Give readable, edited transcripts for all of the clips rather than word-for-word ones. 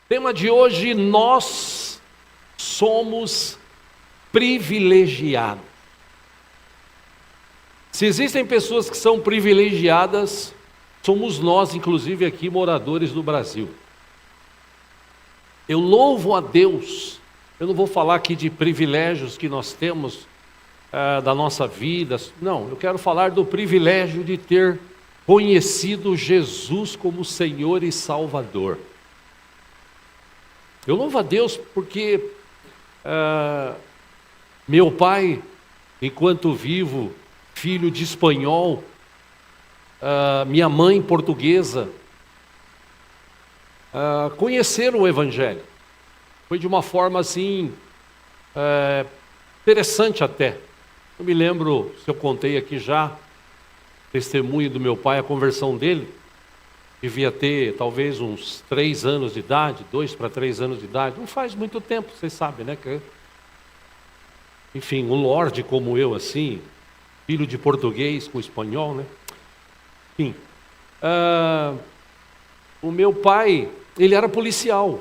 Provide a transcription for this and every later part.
Tema de hoje: nós somos privilegiados. Se existem pessoas que são privilegiadas, somos nós, inclusive aqui, moradores do Brasil. Eu louvo a Deus. Eu não vou falar aqui de privilégios que nós temos da nossa vida. Não, eu quero falar do privilégio de ter conhecido Jesus como Senhor e Salvador. Eu louvo a Deus porque meu pai, enquanto vivo, filho de espanhol, minha mãe portuguesa, conheceram o Evangelho. Foi de uma forma assim, interessante até. Eu me lembro, se eu contei aqui já, testemunho do meu pai, a conversão dele. Devia ter talvez uns 3 anos de idade, 2 para 3 anos de idade. Não faz muito tempo, vocês sabem, né? Enfim, um lorde como eu, assim, filho de português com espanhol, né? Enfim, o meu pai, ele era policial.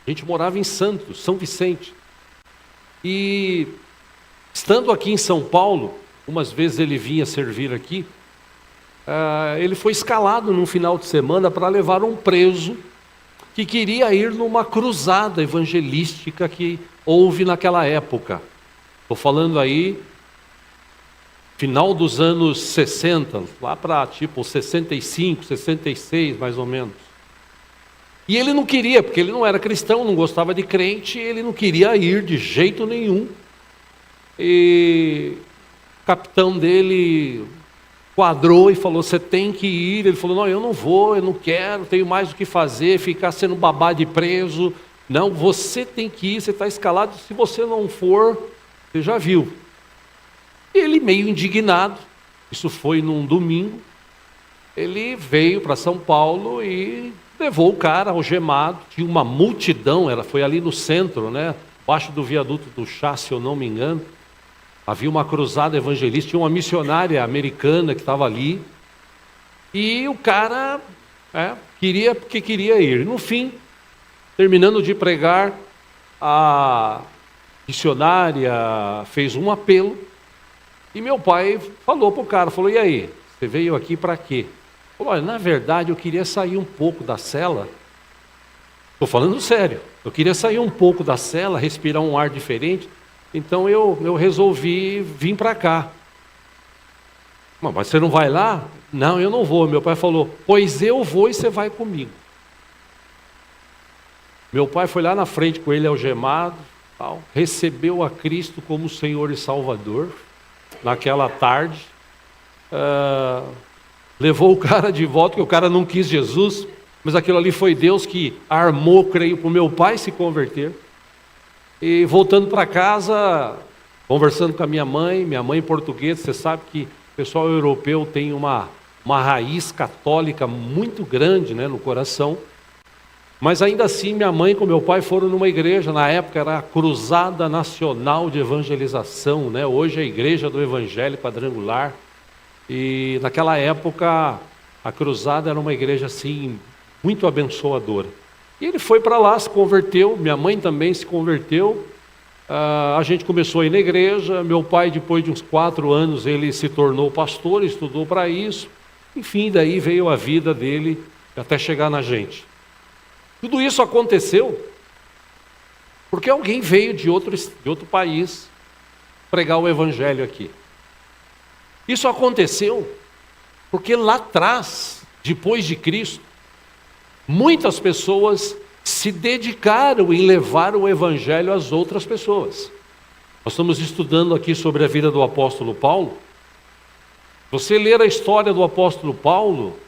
A gente morava em Santos, São Vicente. E estando aqui em São Paulo, umas vezes ele vinha servir aqui, ele foi escalado num final de semana para levar um preso que queria ir numa cruzada evangelística que houve naquela época. Estou falando aí, final dos anos 60, lá para tipo 65, 66 mais ou menos. E ele não queria, porque ele não era cristão, não gostava de crente, ele não queria ir de jeito nenhum. E o capitão dele quadrou e falou: você tem que ir. Ele falou: não, eu não vou, eu não quero, tenho mais o que fazer, ficar sendo babá de preso. Não, você tem que ir, você está escalado, se você não for, você já viu. Ele, meio indignado, isso foi num domingo, ele veio para São Paulo e levou o cara algemado. Tinha uma multidão, foi ali no centro, né, abaixo do viaduto do Chá, se eu não me engano. Havia uma cruzada evangelística, tinha uma missionária americana que estava ali. E o cara queria, porque queria ir. No fim, terminando de pregar, a missionária fez um apelo. E meu pai falou para o cara, falou: e aí, você veio aqui para quê? Falou: olha, na verdade eu queria sair um pouco da cela. Estou falando sério. Eu queria sair um pouco da cela, respirar um ar diferente. Então eu resolvi vir para cá. Mas você não vai lá? Não, eu não vou. Meu pai falou: pois eu vou e você vai comigo. Meu pai foi lá na frente com ele algemado, recebeu a Cristo como Senhor e Salvador, naquela tarde. Levou o cara de volta, porque o cara não quis Jesus, mas aquilo ali foi Deus que armou, creio, para o meu pai se converter. E voltando para casa, conversando com a minha mãe portuguesa, você sabe que o pessoal europeu tem uma raiz católica muito grande, né, no coração. Mas ainda assim, minha mãe com meu pai foram numa igreja, na época era a Cruzada Nacional de Evangelização, né? Hoje é a Igreja do Evangelho Quadrangular. E naquela época, a Cruzada era uma igreja assim, muito abençoadora. E ele foi para lá, se converteu, minha mãe também se converteu, a gente começou a ir na igreja, meu pai, depois de uns 4 anos, ele se tornou pastor, estudou para isso, enfim, daí veio a vida dele até chegar na gente. Tudo isso aconteceu porque alguém veio de outro país pregar o evangelho aqui. Isso aconteceu porque lá atrás, depois de Cristo, muitas pessoas se dedicaram em levar o evangelho às outras pessoas. Nós estamos estudando aqui sobre a vida do apóstolo Paulo. Você ler a história do apóstolo Paulo,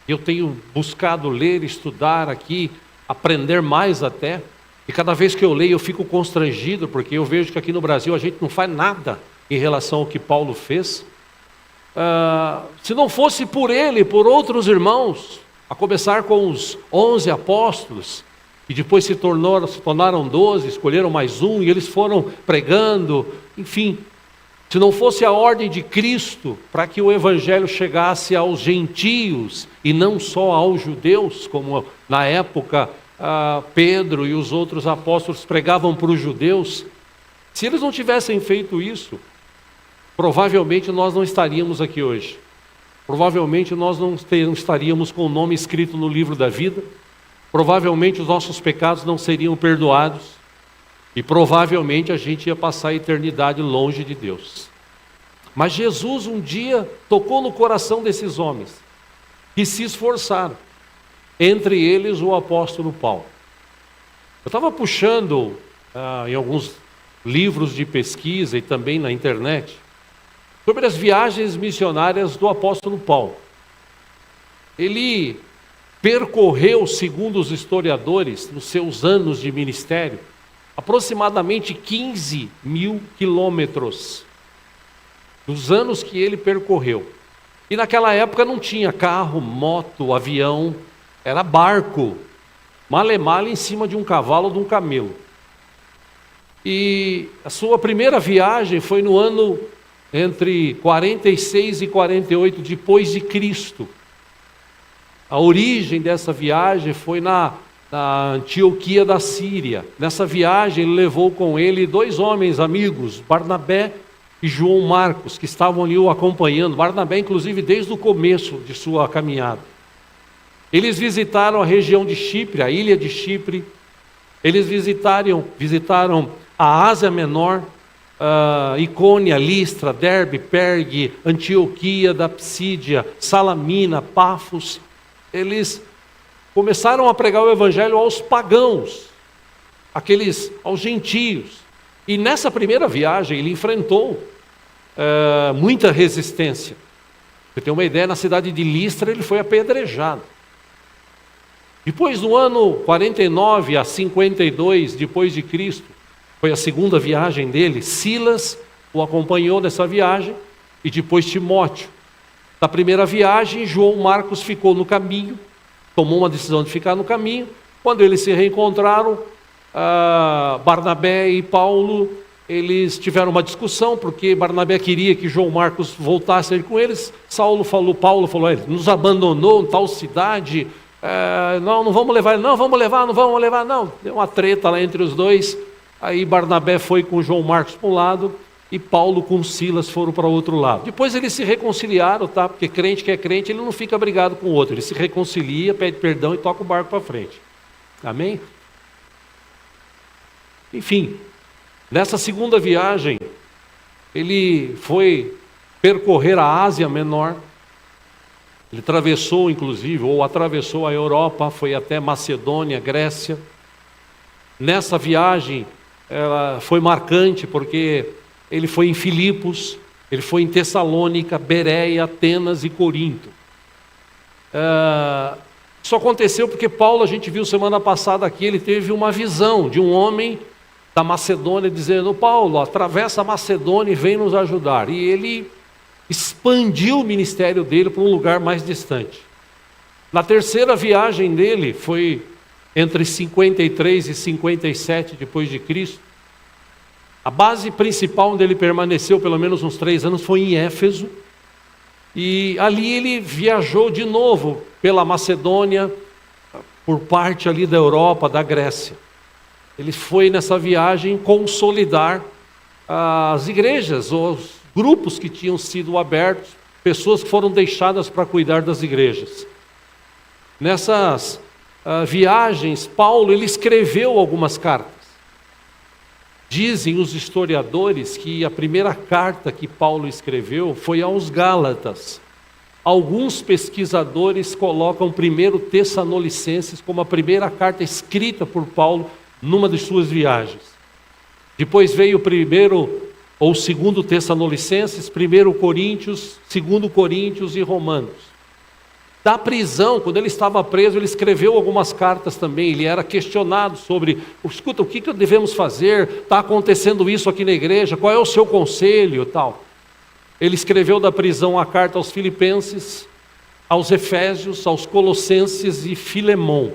eu tenho buscado ler, estudar aqui, aprender mais até, e cada vez que eu leio eu fico constrangido, porque eu vejo que aqui no Brasil a gente não faz nada em relação ao que Paulo fez. Se não fosse por ele, por outros irmãos, a começar com os 11 apóstolos, e depois se tornaram 12, escolheram mais um, e eles foram pregando, enfim. Se não fosse a ordem de Cristo para que o evangelho chegasse aos gentios e não só aos judeus, como na época Pedro e os outros apóstolos pregavam para os judeus, se eles não tivessem feito isso, provavelmente nós não estaríamos aqui hoje. Provavelmente nós não estaríamos com o nome escrito no livro da vida. Provavelmente os nossos pecados não seriam perdoados. E provavelmente a gente ia passar a eternidade longe de Deus. Mas Jesus um dia tocou no coração desses homens que se esforçaram. Entre eles o apóstolo Paulo. Eu estava puxando em alguns livros de pesquisa e também na internet sobre as viagens missionárias do apóstolo Paulo. Ele percorreu, segundo os historiadores, nos seus anos de ministério, aproximadamente 15 mil quilômetros, dos anos que ele percorreu. E naquela época não tinha carro, moto, avião, era barco, male-male em cima de um cavalo ou de um camelo. E a sua primeira viagem foi no ano entre 46 e 48 depois de Cristo. A origem dessa viagem foi na Antioquia da Síria. Nessa viagem ele levou com ele 2 homens amigos, Barnabé e João Marcos, que estavam ali o acompanhando. Barnabé, inclusive, desde o começo de sua caminhada. Eles visitaram a região de Chipre, a ilha de Chipre. Eles visitaram a Ásia Menor, Icônia, Listra, Derbe, Pergue, Antioquia da Psídia, Salamina, Pafos. Eles começaram a pregar o evangelho aos pagãos, aos gentios. E nessa primeira viagem ele enfrentou muita resistência. Você tem uma ideia, na cidade de Listra ele foi apedrejado. Depois do ano 49 a 52 depois de Cristo, foi a segunda viagem dele, Silas o acompanhou nessa viagem, e depois Timóteo. Na primeira viagem, João Marcos ficou no caminho, tomou uma decisão de ficar no caminho. Quando eles se reencontraram, Barnabé e Paulo, eles tiveram uma discussão, porque Barnabé queria que João Marcos voltasse a ir com eles. Paulo falou, ele nos abandonou em tal cidade, não vamos levar ele, não vamos levar, não. Deu uma treta lá entre os dois. Aí Barnabé foi com João Marcos para um lado, e Paulo com Silas foram para o outro lado. Depois eles se reconciliaram, tá? Porque crente que é crente, ele não fica brigado com o outro, ele se reconcilia, pede perdão e toca o barco para frente. Amém? Enfim, nessa segunda viagem, ele foi percorrer a Ásia Menor. Ele atravessou, inclusive, ou atravessou a Europa, foi até Macedônia, Grécia. Nessa viagem, ela foi marcante, porque ele foi em Filipos, ele foi em Tessalônica, Bereia, Atenas e Corinto. Isso aconteceu porque Paulo, a gente viu semana passada aqui, ele teve uma visão de um homem da Macedônia dizendo: Paulo, atravessa a Macedônia e vem nos ajudar. E ele expandiu o ministério dele para um lugar mais distante. Na terceira viagem dele, foi entre 53 e 57 depois de Cristo. A base principal onde ele permaneceu pelo menos uns 3 anos foi em Éfeso. E ali ele viajou de novo pela Macedônia, por parte ali da Europa, da Grécia. Ele foi nessa viagem consolidar as igrejas, os grupos que tinham sido abertos, pessoas que foram deixadas para cuidar das igrejas. Nessas viagens, Paulo ele escreveu algumas cartas. Dizem os historiadores que a primeira carta que Paulo escreveu foi aos Gálatas. Alguns pesquisadores colocam 1 Tessalonicenses como a primeira carta escrita por Paulo numa de suas viagens. Depois veio o 1º ou 2 Tessalonicenses, 1 Coríntios, 2 Coríntios e Romanos. Da prisão, quando ele estava preso, ele escreveu algumas cartas também. Ele era questionado sobre, escuta, o que devemos fazer? Está acontecendo isso aqui na igreja? Qual é o seu conselho? Tal. Ele escreveu da prisão a carta aos Filipenses, aos Efésios, aos Colossenses e Filemão.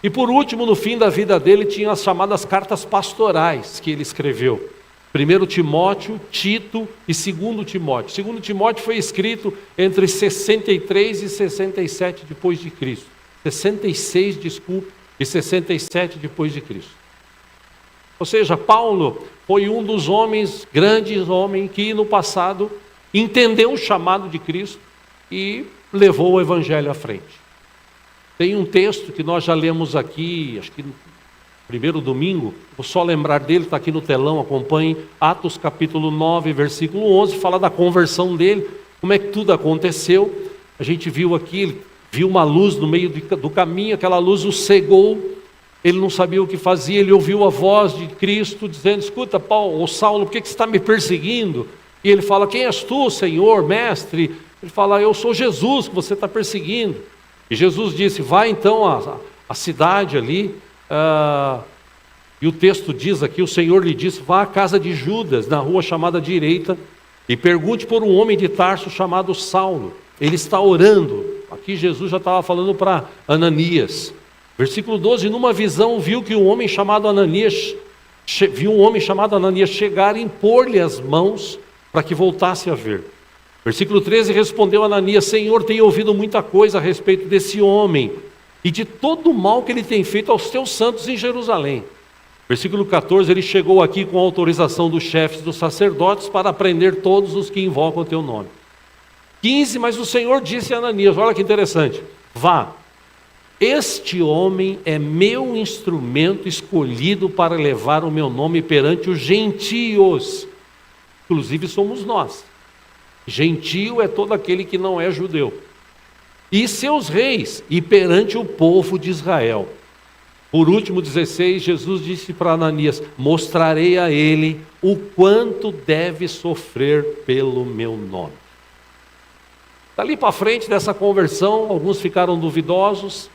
E por último, no fim da vida dele, tinha as chamadas cartas pastorais que ele escreveu. 1 Timóteo, Tito e 2 Timóteo. 2 Timóteo foi escrito entre 63 e 67 depois de Cristo. 66, desculpe, e 67 depois de Cristo. Ou seja, Paulo foi um dos homens, grandes homens, que no passado entendeu o chamado de Cristo e levou o evangelho à frente. Tem um texto que nós já lemos aqui, acho que no primeiro domingo, vou só lembrar dele, está aqui no telão, acompanhe, Atos capítulo 9, versículo 11, fala da conversão dele, como é que tudo aconteceu. A gente viu aqui, ele viu uma luz no meio do caminho, aquela luz o cegou, ele não sabia o que fazia, ele ouviu a voz de Cristo dizendo, escuta Paulo, ou Saulo, por que você está me perseguindo? E ele fala, quem és tu, Senhor, mestre? Ele fala, eu sou Jesus que você está perseguindo. E Jesus disse, vai então à cidade ali, e o texto diz aqui, o Senhor lhe disse, vá à casa de Judas, na rua chamada direita, e pergunte por um homem de Tarso chamado Saulo. Ele está orando. Aqui Jesus já estava falando para Ananias. Versículo 12, numa visão viu um homem chamado Ananias chegar e impor-lhe as mãos para que voltasse a ver. Versículo 13, respondeu Ananias, Senhor, tenho ouvido muita coisa a respeito desse homem e de todo o mal que ele tem feito aos teus santos em Jerusalém. Versículo 14, ele chegou aqui com a autorização dos chefes dos sacerdotes para prender todos os que invocam o teu nome. 15, mas o Senhor disse a Ananias, olha que interessante, vá, este homem é meu instrumento escolhido para levar o meu nome perante os gentios, inclusive somos nós. Gentio é todo aquele que não é judeu. E seus reis, e perante o povo de Israel. Por último, 16, Jesus disse para Ananias, mostrarei a ele o quanto deve sofrer pelo meu nome. Dali para frente dessa conversão, alguns ficaram duvidosos.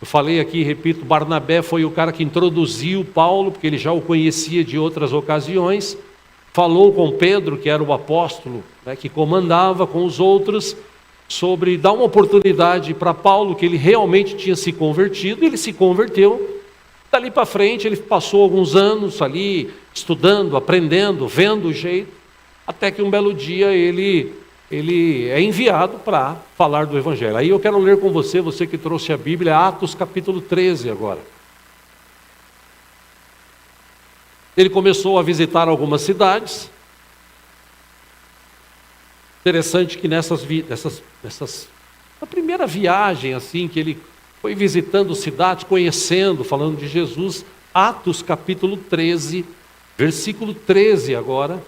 Eu falei aqui, repito, Barnabé foi o cara que introduziu Paulo, porque ele já o conhecia de outras ocasiões. Falou com Pedro, que era o apóstolo, que comandava com os outros, sobre dar uma oportunidade para Paulo, que ele realmente tinha se convertido, ele se converteu. Dali para frente ele passou alguns anos ali, estudando, aprendendo, vendo o jeito, até que um belo dia ele é enviado para falar do Evangelho. Aí eu quero ler com você que trouxe a Bíblia, Atos capítulo 13 agora. Ele começou a visitar algumas cidades. Interessante que na primeira viagem assim que ele foi visitando cidades, conhecendo, falando de Jesus, Atos capítulo 13, versículo 13 agora,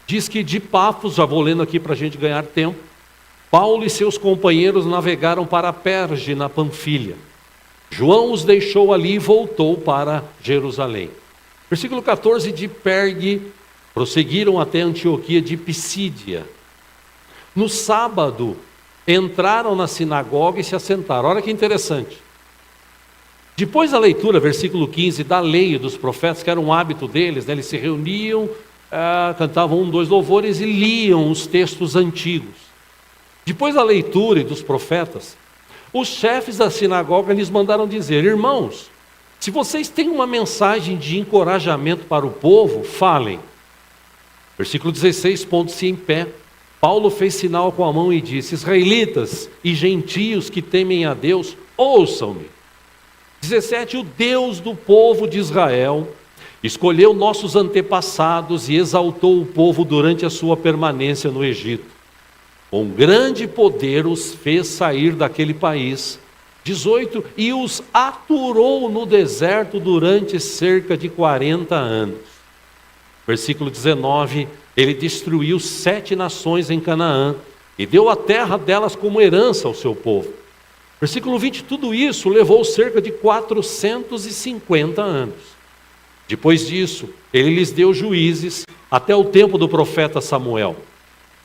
diz que de Pafos, já vou lendo aqui para a gente ganhar tempo, Paulo e seus companheiros navegaram para Perge, na Panfilha. João os deixou ali e voltou para Jerusalém. Versículo 14, de Pergue, prosseguiram até Antioquia de Pisídia. No sábado, entraram na sinagoga e se assentaram. Olha que interessante. Depois da leitura, versículo 15, da lei dos profetas, que era um hábito deles, eles se reuniam, cantavam 1, 2 louvores e liam os textos antigos. Depois da leitura e dos profetas, os chefes da sinagoga lhes mandaram dizer, irmãos, se vocês têm uma mensagem de encorajamento para o povo, falem. Versículo 16, pondo-se em pé, Paulo fez sinal com a mão e disse, israelitas e gentios que temem a Deus, ouçam-me. 17, o Deus do povo de Israel escolheu nossos antepassados e exaltou o povo durante a sua permanência no Egito. Com grande poder os fez sair daquele país. 18, e os aturou no deserto durante cerca de 40 anos. Versículo 19, ele destruiu 7 nações em Canaã e deu a terra delas como herança ao seu povo. Versículo 20, tudo isso levou cerca de 450 anos. Depois disso, ele lhes deu juízes até o tempo do profeta Samuel.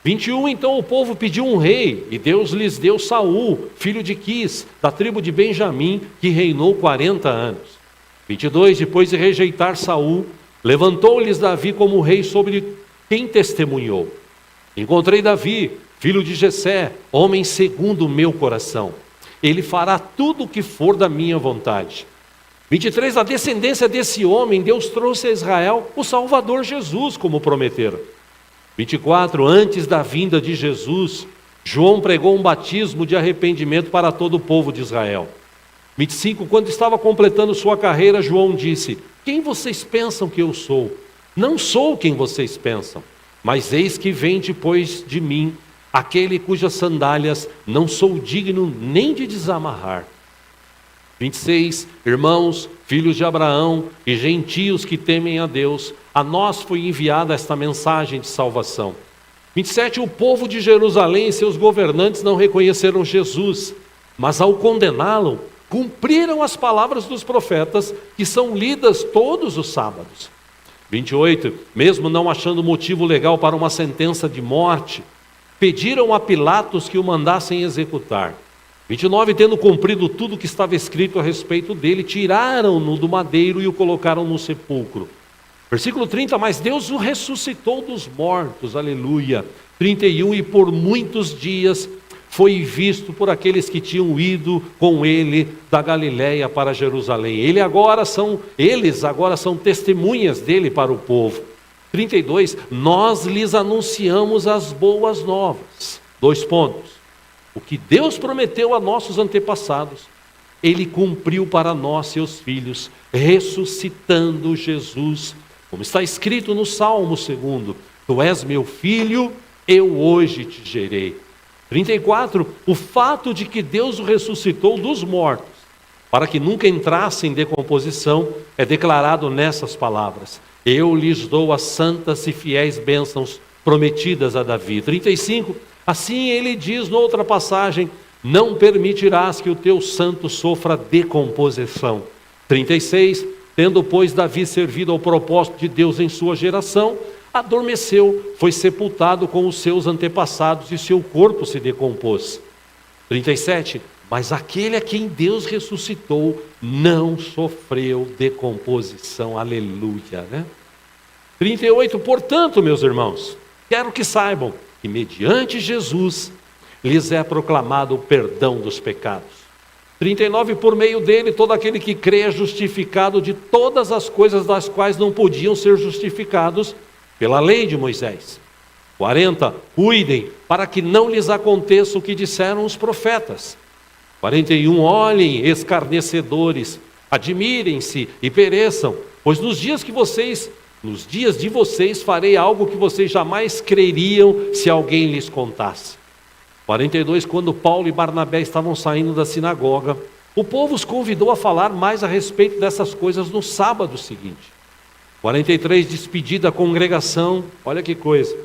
21, então o povo pediu um rei, e Deus lhes deu Saul, filho de Quis, da tribo de Benjamim, que reinou 40 anos. 22, depois de rejeitar Saul, levantou-lhes Davi como rei sobre quem testemunhou. Encontrei Davi, filho de Jessé, homem segundo o meu coração. Ele fará tudo o que for da minha vontade. 23, a descendência desse homem, Deus trouxe a Israel o Salvador Jesus, como prometeram. 24, antes da vinda de Jesus, João pregou um batismo de arrependimento para todo o povo de Israel. 25, quando estava completando sua carreira, João disse: quem vocês pensam que eu sou? Não sou quem vocês pensam, mas eis que vem depois de mim, aquele cujas sandálias não sou digno nem de desamarrar. 26, irmãos, filhos de Abraão e gentios que temem a Deus, a nós foi enviada esta mensagem de salvação. 27, o povo de Jerusalém e seus governantes não reconheceram Jesus, mas ao condená-lo, cumpriram as palavras dos profetas, que são lidas todos os sábados. 28, mesmo não achando motivo legal para uma sentença de morte, pediram a Pilatos que o mandassem executar. 29, tendo cumprido tudo o que estava escrito a respeito dele, tiraram-no do madeiro e o colocaram no sepulcro. Versículo 30, mas Deus o ressuscitou dos mortos, aleluia. 31, e por muitos dias foi visto por aqueles que tinham ido com ele da Galiléia para Jerusalém. Eles agora são testemunhas dele para o povo. 32, nós lhes anunciamos as boas novas. 2 pontos. O que Deus prometeu a nossos antepassados, Ele cumpriu para nós, seus filhos, ressuscitando Jesus. Como está escrito no Salmo 2, tu és meu filho, eu hoje te gerei. 34, o fato de que Deus o ressuscitou dos mortos, para que nunca entrasse em decomposição, é declarado nessas palavras: eu lhes dou as santas e fiéis bênçãos prometidas a Davi. 35, assim ele diz noutra passagem: não permitirás que o teu santo sofra decomposição. 36, tendo pois Davi servido ao propósito de Deus em sua geração, adormeceu, foi sepultado com os seus antepassados e seu corpo se decompôs. 37, mas aquele a quem Deus ressuscitou não sofreu decomposição, aleluia, né? 38, portanto, meus irmãos, quero que saibam que mediante Jesus lhes é proclamado o perdão dos pecados. 39, por meio dele, todo aquele que crê é justificado de todas as coisas das quais não podiam ser justificados pela lei de Moisés. 40, cuidem para que não lhes aconteça o que disseram os profetas. 41, olhem, escarnecedores, admirem-se e pereçam, pois nos dias de vocês farei algo que vocês jamais creriam se alguém lhes contasse. 42, quando Paulo e Barnabé estavam saindo da sinagoga, o povo os convidou a falar mais a respeito dessas coisas no sábado seguinte. 43, despedida a congregação, olha que coisa.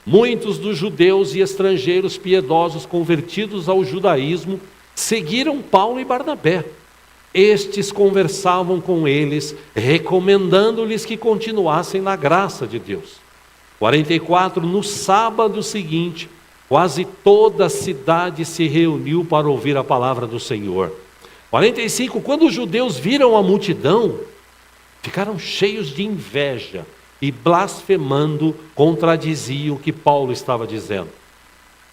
Muitos dos judeus e estrangeiros piedosos convertidos ao judaísmo seguiram Paulo e Barnabé. Estes conversavam com eles, recomendando-lhes que continuassem na graça de Deus. 44, no sábado seguinte, quase toda a cidade se reuniu para ouvir a palavra do Senhor. 45, quando os judeus viram a multidão, ficaram cheios de inveja e blasfemando contradiziam o que Paulo estava dizendo.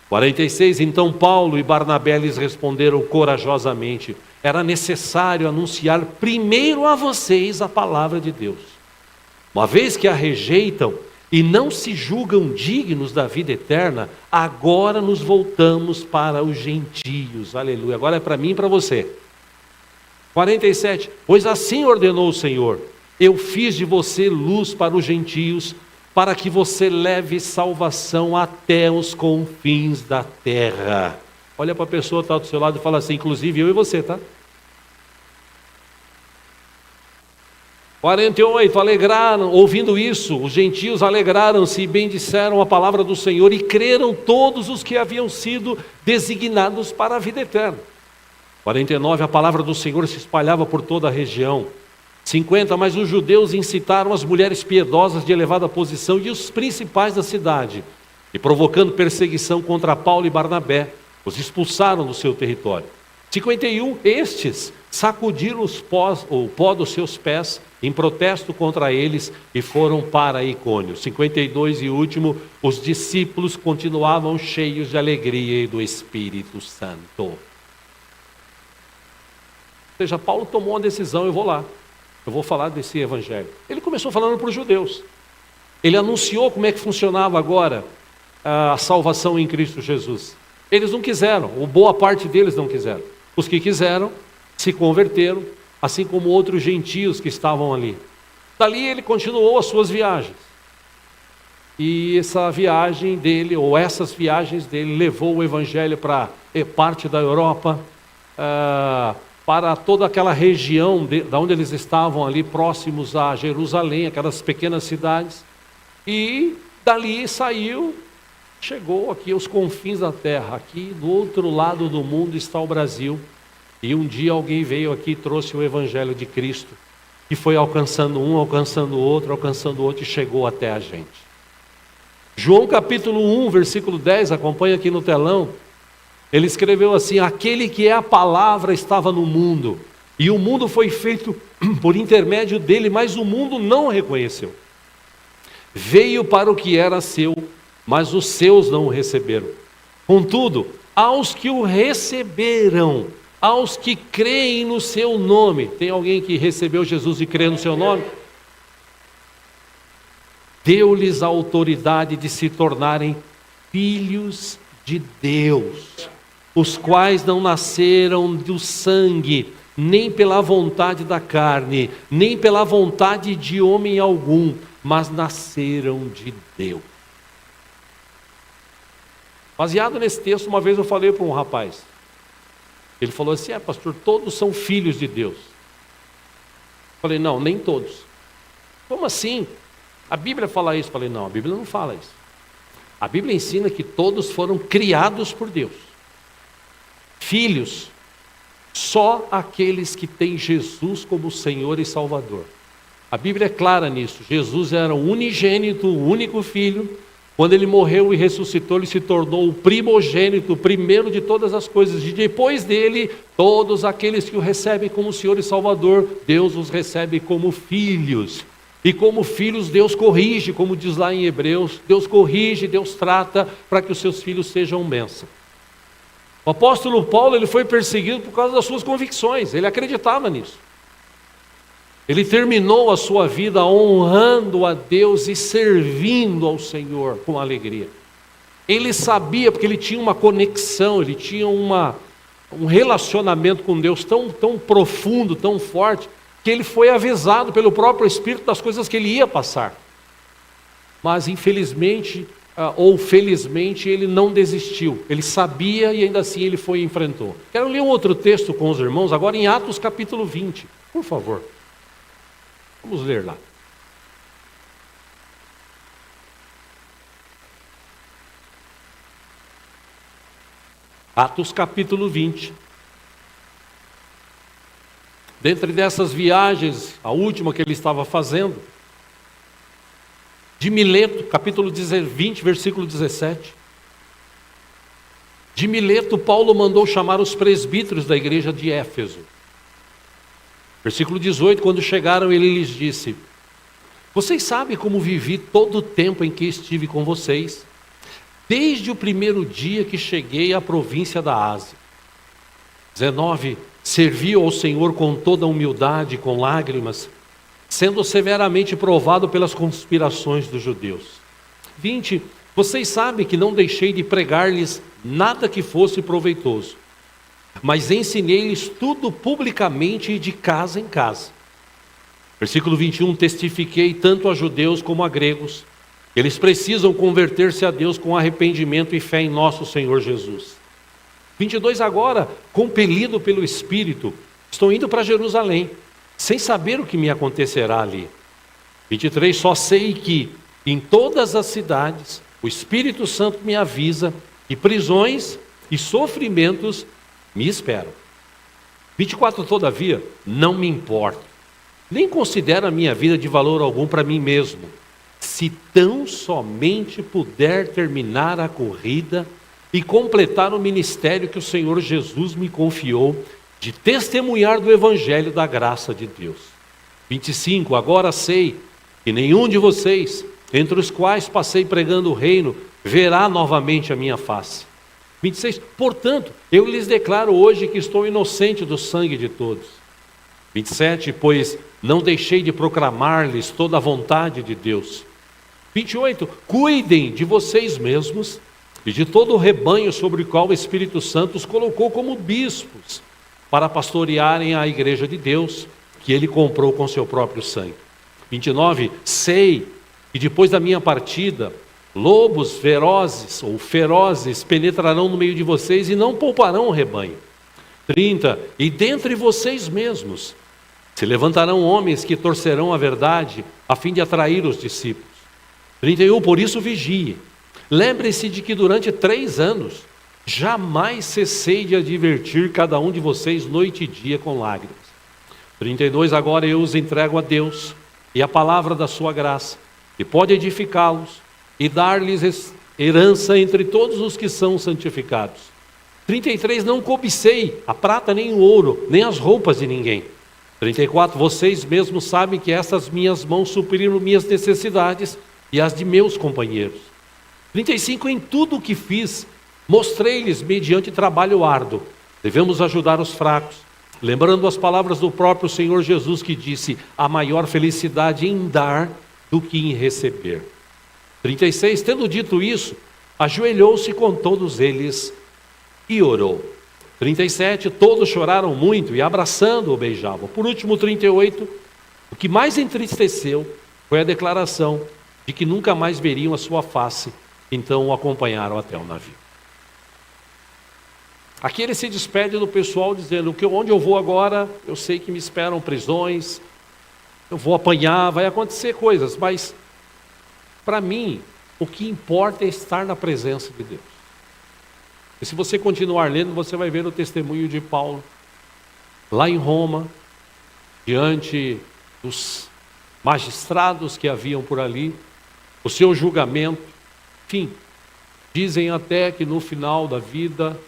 46, então Paulo e Barnabé lhes responderam corajosamente: era necessário anunciar primeiro a vocês a palavra de Deus. Uma vez que a rejeitam e não se julgam dignos da vida eterna, agora nos voltamos para os gentios. Aleluia. Agora é para mim e para você. 47, pois assim ordenou o Senhor: eu fiz de você luz para os gentios, para que você leve salvação até os confins da terra. Olha para a pessoa que está do seu lado e fala assim, inclusive eu e você, tá? 48, ouvindo isso, os gentios alegraram-se e bendisseram a palavra do Senhor e creram todos os que haviam sido designados para a vida eterna. 49, a palavra do Senhor se espalhava por toda a região. 50, mas os judeus incitaram as mulheres piedosas de elevada posição e os principais da cidade, e provocando perseguição contra Paulo e Barnabé, os expulsaram do seu território. 51, estes sacudiram o pó dos seus pés em protesto contra eles e foram para Icônio. 52 e último, os discípulos continuavam cheios de alegria e do Espírito Santo. Ou seja, Paulo tomou uma decisão, eu vou lá, eu vou falar desse evangelho. Ele começou falando para os judeus. Ele anunciou como é que funcionava agora a salvação em Cristo Jesus. Eles não quiseram, ou boa parte deles não quiseram. Os que quiseram se converteram, assim como outros gentios que estavam ali. Dali ele continuou as suas viagens. E essa viagem dele, ou essas viagens dele, levou o evangelho para parte da Europa, para toda aquela região da onde eles estavam ali, próximos a Jerusalém, aquelas pequenas cidades. E dali saiu, chegou aqui aos confins da terra. Aqui do outro lado do mundo está o Brasil. E um dia alguém veio aqui e trouxe o evangelho de Cristo, e foi alcançando um, alcançando outro, e chegou até a gente. João capítulo 1, versículo 10, acompanha aqui no telão. Ele escreveu assim: aquele que é a palavra estava no mundo, e o mundo foi feito por intermédio dele, mas o mundo não o reconheceu. Veio para o que era seu, mas os seus não o receberam. Contudo, aos que o receberam, aos que creem no seu nome. Tem alguém que recebeu Jesus e crê no seu nome? Deu-lhes a autoridade de se tornarem filhos de Deus, os quais não nasceram do sangue, nem pela vontade da carne, nem pela vontade de homem algum, mas nasceram de Deus. Baseado nesse texto, uma vez eu falei para um rapaz. Ele falou assim: pastor, todos são filhos de Deus. Eu falei: não, nem todos. Como assim? A Bíblia fala isso. Eu falei: não, a Bíblia não fala isso. A Bíblia ensina que todos foram criados por Deus. Filhos, só aqueles que têm Jesus como Senhor e Salvador. A Bíblia é clara nisso. Jesus era o unigênito, o único filho. Quando ele morreu e ressuscitou, ele se tornou o primogênito, o primeiro de todas as coisas. E depois dele, todos aqueles que o recebem como Senhor e Salvador, Deus os recebe como filhos. E como filhos, Deus corrige, como diz lá em Hebreus. Deus corrige, Deus trata para que os seus filhos sejam bênção. O apóstolo Paulo, ele foi perseguido por causa das suas convicções. Ele acreditava nisso. Ele terminou a sua vida honrando a Deus e servindo ao Senhor com alegria. Ele sabia, porque ele tinha uma conexão, ele tinha um relacionamento com Deus tão profundo, tão forte, que ele foi avisado pelo próprio Espírito das coisas que ele ia passar. Mas infelizmente, ou felizmente, ele não desistiu. Ele sabia e ainda assim ele foi e enfrentou. Quero ler um outro texto com os irmãos, agora em Atos capítulo 20, por favor. Vamos ler lá. Atos capítulo 20. Dentre dessas viagens, a última que ele estava fazendo, de Mileto, capítulo 20, versículo 17. De Mileto, Paulo mandou chamar os presbíteros da igreja de Éfeso. Versículo 18, quando chegaram, ele lhes disse: vocês sabem como vivi todo o tempo em que estive com vocês, desde o primeiro dia que cheguei à província da Ásia. 19, servi ao Senhor com toda humildade, com lágrimas, sendo severamente provado pelas conspirações dos judeus. 20, vocês sabem que não deixei de pregar-lhes nada que fosse proveitoso, mas ensinei-lhes tudo publicamente e de casa em casa. Versículo 21, testifiquei tanto a judeus como a gregos, que eles precisam converter-se a Deus com arrependimento e fé em nosso Senhor Jesus. 22, agora, compelido pelo Espírito, estou indo para Jerusalém, sem saber o que me acontecerá ali. 23, só sei que em todas as cidades, o Espírito Santo me avisa que prisões e sofrimentos me esperam. 24, todavia, não me importo, nem considero a minha vida de valor algum para mim mesmo, se tão somente puder terminar a corrida e completar o ministério que o Senhor Jesus me confiou, de testemunhar do Evangelho da graça de Deus. 25, agora sei que nenhum de vocês, entre os quais passei pregando o reino, verá novamente a minha face. 26, portanto, eu lhes declaro hoje que estou inocente do sangue de todos. 27, pois não deixei de proclamar-lhes toda a vontade de Deus. 28, cuidem de vocês mesmos e de todo o rebanho sobre o qual o Espírito Santo os colocou como bispos, para pastorearem a igreja de Deus, que ele comprou com seu próprio sangue. 29, sei que depois da minha partida, lobos ferozes penetrarão no meio de vocês e não pouparão o rebanho. 30, e dentre vocês mesmos se levantarão homens que torcerão a verdade, a fim de atrair os discípulos. 31, por isso vigiem. Lembre-se de que durante 3 anos, jamais cessei de advertir cada um de vocês noite e dia com lágrimas. 32, agora eu os entrego a Deus e a palavra da sua graça, que pode edificá-los e dar-lhes herança entre todos os que são santificados. 33, não cobicei a prata nem o ouro, nem as roupas de ninguém. 34, vocês mesmos sabem que essas minhas mãos supriram minhas necessidades e as de meus companheiros. 35, em tudo o que fiz, mostrei-lhes mediante trabalho árduo. Devemos ajudar os fracos, lembrando as palavras do próprio Senhor Jesus que disse, há maior felicidade em dar do que em receber. 36, tendo dito isso, ajoelhou-se com todos eles e orou. 37, todos choraram muito e abraçando-o beijavam. Por último, 38, o que mais entristeceu foi a declaração de que nunca mais veriam a sua face, então o acompanharam até o navio. Aqui ele se despede do pessoal dizendo que onde eu vou agora, eu sei que me esperam prisões, eu vou apanhar, vai acontecer coisas, mas para mim o que importa é estar na presença de Deus. E se você continuar lendo, você vai ver o testemunho de Paulo, lá em Roma, diante dos magistrados que haviam por ali, o seu julgamento, enfim, dizem até que no final da vida,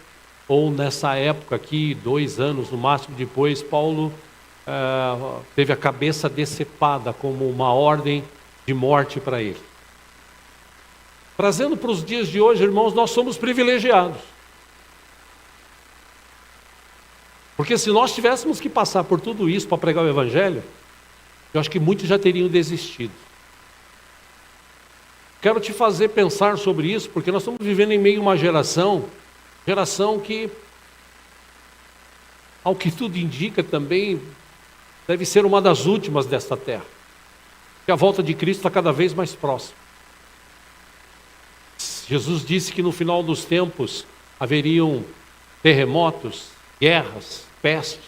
ou nessa época aqui, 2 anos no máximo depois, Paulo teve a cabeça decepada como uma ordem de morte para ele. Trazendo para os dias de hoje, irmãos, nós somos privilegiados. Porque se nós tivéssemos que passar por tudo isso para pregar o Evangelho, eu acho que muitos já teriam desistido. Quero te fazer pensar sobre isso, porque nós estamos vivendo em meio a uma geração que, ao que tudo indica também, deve ser uma das últimas desta terra. Que a volta de Cristo está cada vez mais próxima. Jesus disse que no final dos tempos haveriam terremotos, guerras, pestes.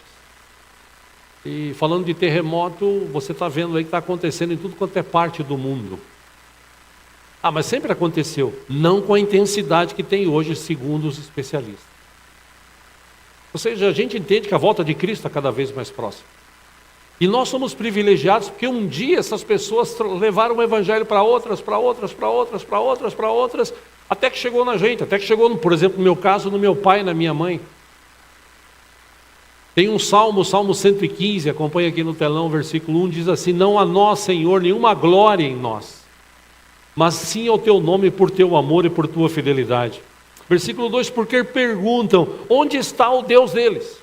E falando de terremoto, você está vendo aí que está acontecendo em tudo quanto é parte do mundo. Ah, mas sempre aconteceu, não com a intensidade que tem hoje, segundo os especialistas. Ou seja, a gente entende que a volta de Cristo está cada vez mais próxima. E nós somos privilegiados porque um dia essas pessoas levaram o Evangelho para outras, até que chegou na gente, até que chegou, por exemplo, no meu caso, no meu pai e na minha mãe. Tem um salmo, Salmo 115, acompanha aqui no telão, versículo 1, diz assim, não a nós, Senhor, nenhuma glória em nós, mas sim ao teu nome por teu amor e por tua fidelidade. Versículo 2, porque perguntam, onde está o Deus deles?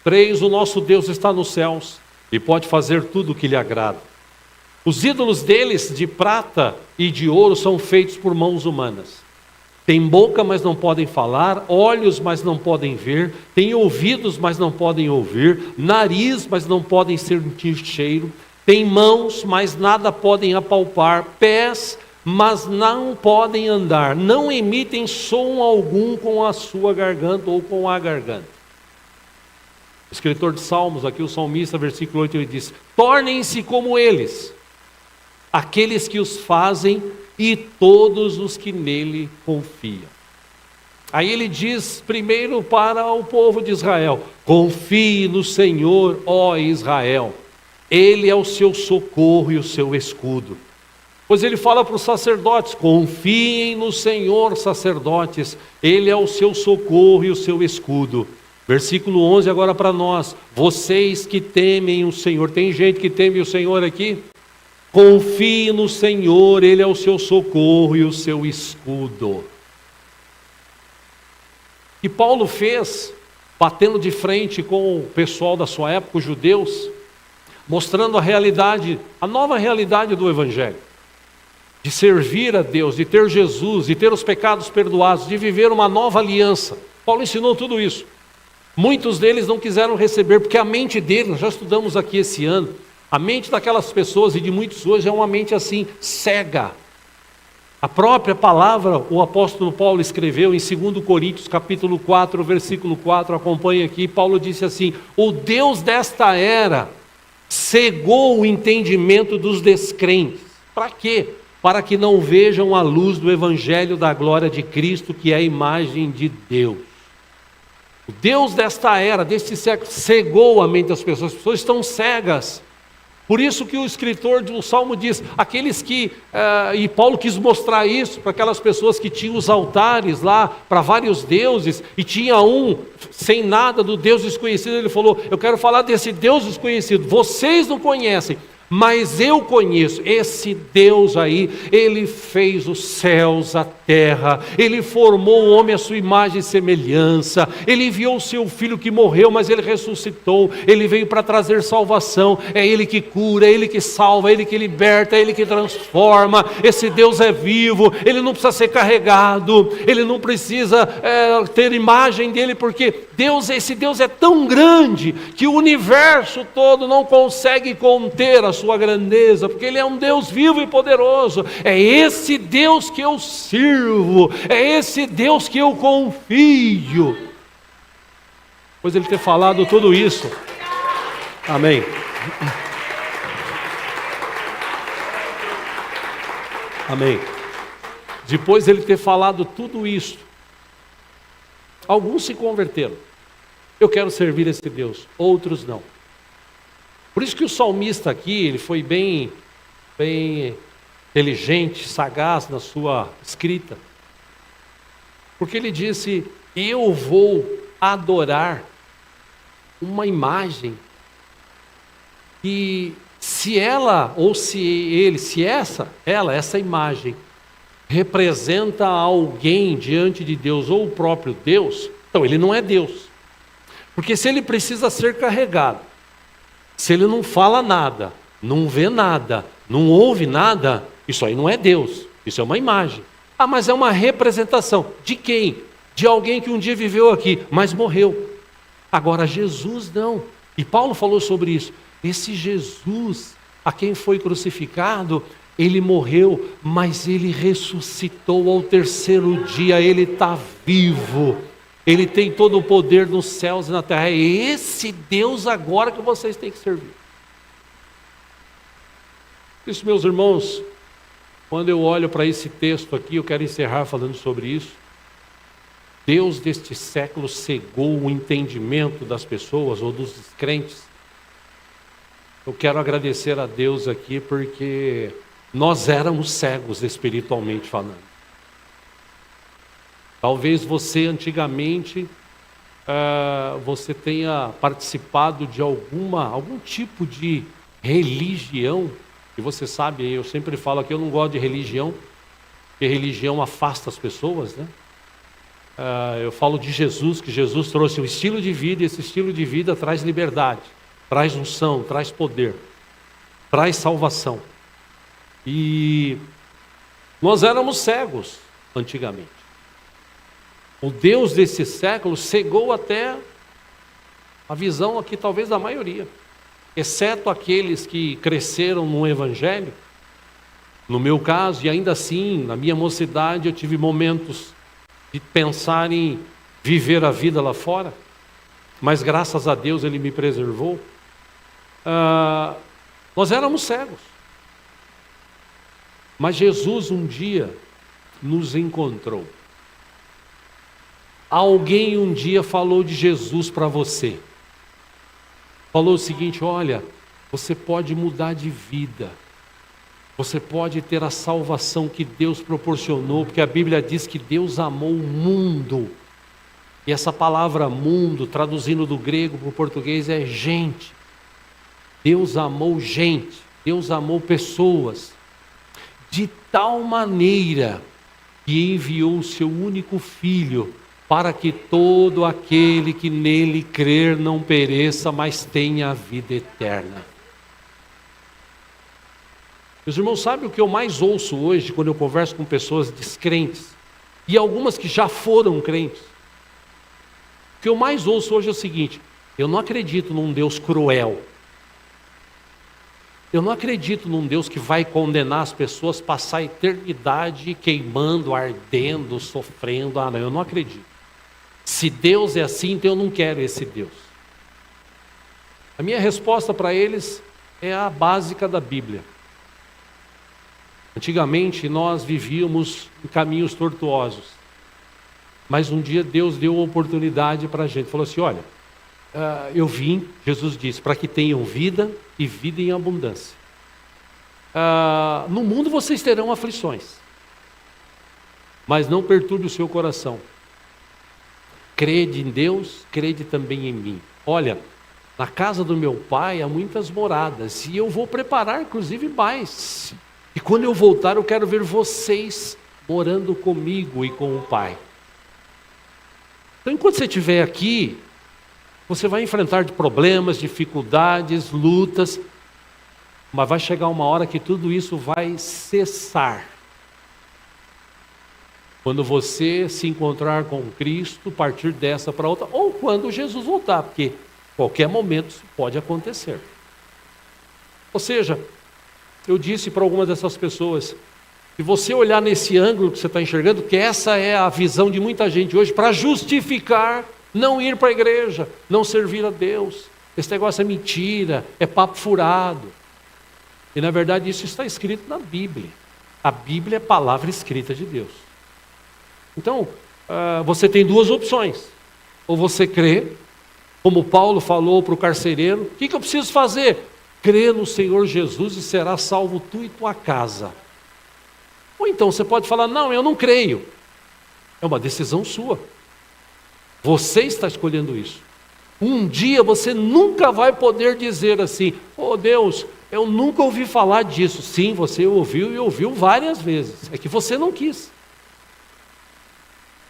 3, o nosso Deus está nos céus e pode fazer tudo o que lhe agrada. Os ídolos deles de prata e de ouro são feitos por mãos humanas. Tem boca, mas não podem falar, olhos, mas não podem ver, tem ouvidos, mas não podem ouvir, nariz, mas não podem sentir cheiro, tem mãos, mas nada podem apalpar, pés, mas não podem andar, não emitem som algum com a sua garganta ou com a garganta. O escritor de Salmos, aqui o salmista, versículo 8, ele diz, tornem-se como eles, aqueles que os fazem e todos os que nele confiam. Aí ele diz primeiro para o povo de Israel, confie no Senhor, ó Israel, Ele é o seu socorro e o seu escudo. Pois ele fala para os sacerdotes: confiem no Senhor, sacerdotes, Ele é o seu socorro e o seu escudo. Versículo 11 agora para nós: vocês que temem o Senhor. Tem gente que teme o Senhor aqui? Confie no Senhor, Ele é o seu socorro e o seu escudo. E Paulo fez, batendo de frente com o pessoal da sua época, os judeus, mostrando a realidade, a nova realidade do Evangelho, de servir a Deus, de ter Jesus, de ter os pecados perdoados, de viver uma nova aliança. Paulo ensinou tudo isso. Muitos deles não quiseram receber, porque a mente deles, nós já estudamos aqui esse ano, a mente daquelas pessoas e de muitos hoje é uma mente assim, cega. A própria palavra, o apóstolo Paulo escreveu em 2 Coríntios capítulo 4, versículo 4, acompanha aqui, Paulo disse assim: o Deus desta era cegou o entendimento dos descrentes. Para quê? Para que não vejam a luz do evangelho da glória de Cristo, que é a imagem de Deus. O Deus desta era, deste século, cegou a mente das pessoas. As pessoas estão cegas. Por isso que o escritor do Salmo diz, aqueles que, e Paulo quis mostrar isso para aquelas pessoas que tinham os altares lá para vários deuses, e tinha um sem nada do Deus desconhecido. Ele falou: eu quero falar desse Deus desconhecido, vocês não conhecem, mas eu conheço esse Deus aí. Ele fez os céus, a terra, Ele formou o homem à sua imagem e semelhança, Ele enviou o seu Filho que morreu, mas Ele ressuscitou, Ele veio para trazer salvação, é Ele que cura, é Ele que salva, é Ele que liberta, é Ele que transforma. Esse Deus é vivo, Ele não precisa ser carregado, Ele não precisa ter imagem dEle, porque esse Deus é tão grande, que o universo todo não consegue conter a sua grandeza, porque Ele é um Deus vivo e poderoso. É esse Deus que eu sirvo, é esse Deus que eu confio. Depois de Ele ter falado tudo isso, amém. Amém. Depois de Ele ter falado tudo isso, alguns se converteram. Eu quero servir esse Deus, outros não. Por isso que o salmista aqui, ele foi bem inteligente, sagaz na sua escrita. Porque ele disse: eu vou adorar uma imagem que, se ela, ou se ele, se essa imagem representa alguém diante de Deus, ou o próprio Deus, então ele não é Deus. Porque se ele precisa ser carregado, se ele não fala nada, não vê nada, não ouve nada, isso aí não é Deus, isso é uma imagem. Ah, mas é uma representação. De quem? De alguém que um dia viveu aqui, mas morreu. Agora Jesus não. E Paulo falou sobre isso. Esse Jesus, a quem foi crucificado, Ele morreu, mas Ele ressuscitou ao terceiro dia. Ele está vivo. Ele tem todo o poder nos céus e na terra. É esse Deus agora que vocês têm que servir. Por isso, meus irmãos, quando eu olho para esse texto aqui, eu quero encerrar falando sobre isso. Deus deste século cegou o entendimento das pessoas ou dos crentes. Eu quero agradecer a Deus aqui, porque nós éramos cegos espiritualmente falando. Talvez você antigamente, você tenha participado de algum tipo de religião, e você sabe, eu sempre falo aqui, eu não gosto de religião, porque religião afasta as pessoas, né? Eu falo de Jesus, que Jesus trouxe um estilo de vida, e esse estilo de vida traz liberdade, traz unção, traz poder, traz salvação. E nós éramos cegos antigamente. O Deus desse século cegou até a visão aqui, talvez da maioria, exceto aqueles que cresceram no Evangelho. No meu caso, e ainda assim, na minha mocidade, eu tive momentos de pensar em viver a vida lá fora, mas graças a Deus Ele me preservou. Nós éramos cegos, mas Jesus um dia nos encontrou. Alguém um dia falou de Jesus para você. Falou o seguinte: olha, você pode mudar de vida. Você pode ter a salvação que Deus proporcionou, porque a Bíblia diz que Deus amou o mundo. E essa palavra mundo, traduzindo do grego para o português, é gente. Deus amou gente, Deus amou pessoas, de tal maneira que enviou o seu único Filho, para que todo aquele que nele crer não pereça, mas tenha a vida eterna. Meus irmãos, sabe o que eu mais ouço hoje, quando eu converso com pessoas descrentes, e algumas que já foram crentes? O que eu mais ouço hoje é o seguinte: eu não acredito num Deus cruel. Eu não acredito num Deus que vai condenar as pessoas, passar a eternidade queimando, ardendo, sofrendo. Ah, não, eu não acredito. Se Deus é assim, então eu não quero esse Deus. A minha resposta para eles é a básica da Bíblia. Antigamente nós vivíamos em caminhos tortuosos, mas um dia Deus deu uma oportunidade para a gente. Falou assim: olha, eu vim, Jesus disse, para que tenham vida e vida em abundância. No mundo vocês terão aflições, mas não perturbe o seu coração. Crede em Deus, crede também em mim. Olha, na casa do meu pai há muitas moradas, e eu vou preparar inclusive mais. E quando eu voltar, eu quero ver vocês morando comigo e com o Pai. Então, enquanto você estiver aqui, você vai enfrentar problemas, dificuldades, lutas, mas vai chegar uma hora que tudo isso vai cessar. Quando você se encontrar com Cristo, partir dessa para outra, ou quando Jesus voltar, porque qualquer momento isso pode acontecer. Ou seja, eu disse para algumas dessas pessoas, se você olhar nesse ângulo que você está enxergando, que essa é a visão de muita gente hoje, para justificar não ir para a igreja, não servir a Deus. Esse negócio é mentira, é papo furado. E na verdade isso está escrito na Bíblia. A Bíblia é a palavra escrita de Deus. Então, você tem duas opções. Ou você crê, como Paulo falou para o carcereiro: o que eu preciso fazer? Crê no Senhor Jesus e será salvo tu e tua casa. Ou então você pode falar: não, eu não creio. É uma decisão sua. Você está escolhendo isso. Um dia você nunca vai poder dizer assim: oh Deus, eu nunca ouvi falar disso. Sim, você ouviu e ouviu várias vezes. É que você não quis.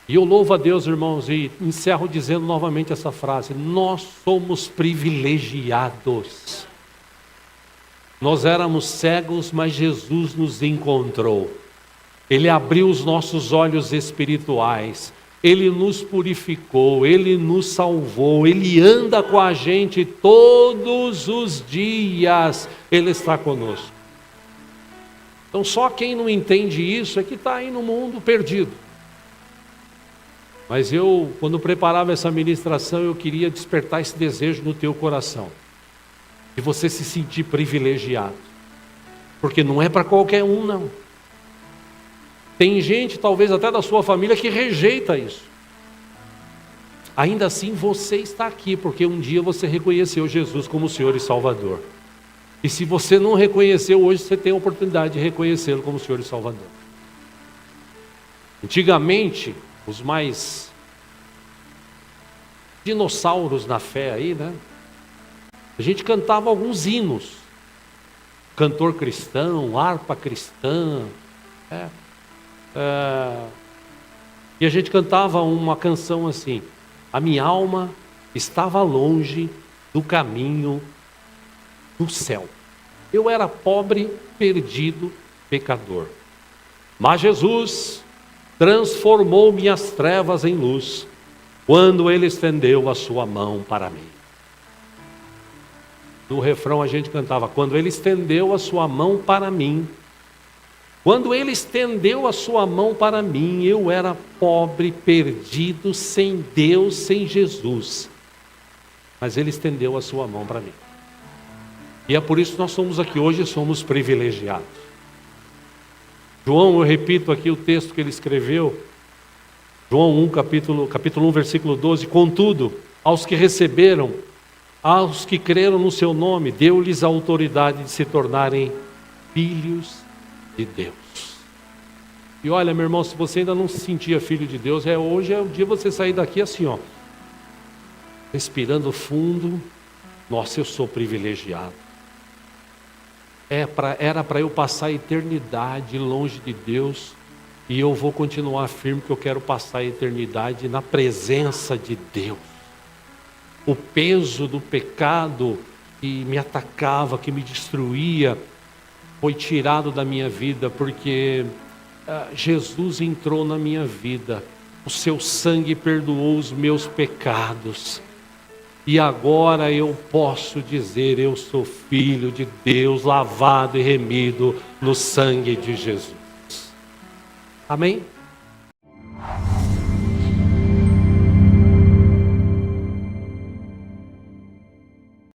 E eu louvo a Deus, irmãos, e encerro dizendo novamente essa frase: nós somos privilegiados. Nós éramos cegos, mas Jesus nos encontrou. Ele abriu os nossos olhos espirituais. Ele nos purificou, Ele nos salvou, Ele anda com a gente todos os dias, Ele está conosco. Então só quem não entende isso é que está aí no mundo perdido. Mas eu, quando preparava essa ministração, eu queria despertar esse desejo no teu coração, de você se sentir privilegiado, porque não é para qualquer um, não. Tem gente, talvez até da sua família, que rejeita isso. Ainda assim você está aqui, porque um dia você reconheceu Jesus como Senhor e Salvador. E se você não reconheceu hoje, você tem a oportunidade de reconhecê-lo como Senhor e Salvador. Antigamente, os mais dinossauros na fé aí, né? A gente cantava alguns hinos. Cantor cristão, harpa cristã, e a gente cantava uma canção assim: a minha alma estava longe do caminho do céu. Eu era pobre, perdido, pecador. Mas Jesus transformou minhas trevas em luz, quando Ele estendeu a sua mão para mim. No refrão a gente cantava: quando Ele estendeu a sua mão para mim. Quando Ele estendeu a sua mão para mim, eu era pobre, perdido, sem Deus, sem Jesus. Mas Ele estendeu a sua mão para mim. E é por isso que nós somos aqui hoje, somos privilegiados. João, eu repito aqui o texto que ele escreveu, João 1, capítulo 1, versículo 12: contudo, aos que receberam, aos que creram no seu nome, deu-lhes a autoridade de se tornarem filhos de Deus. E olha, meu irmão, se você ainda não se sentia filho de Deus, hoje é o dia de você sair daqui assim, ó, respirando fundo. Nossa, eu sou privilegiado. Era para eu passar a eternidade longe de Deus, e eu vou continuar firme que eu quero passar a eternidade na presença de Deus. O peso do pecado que me atacava, que me destruía, foi tirado da minha vida, porque Jesus entrou na minha vida. O seu sangue perdoou os meus pecados. E agora eu posso dizer, eu sou filho de Deus, lavado e remido no sangue de Jesus. Amém?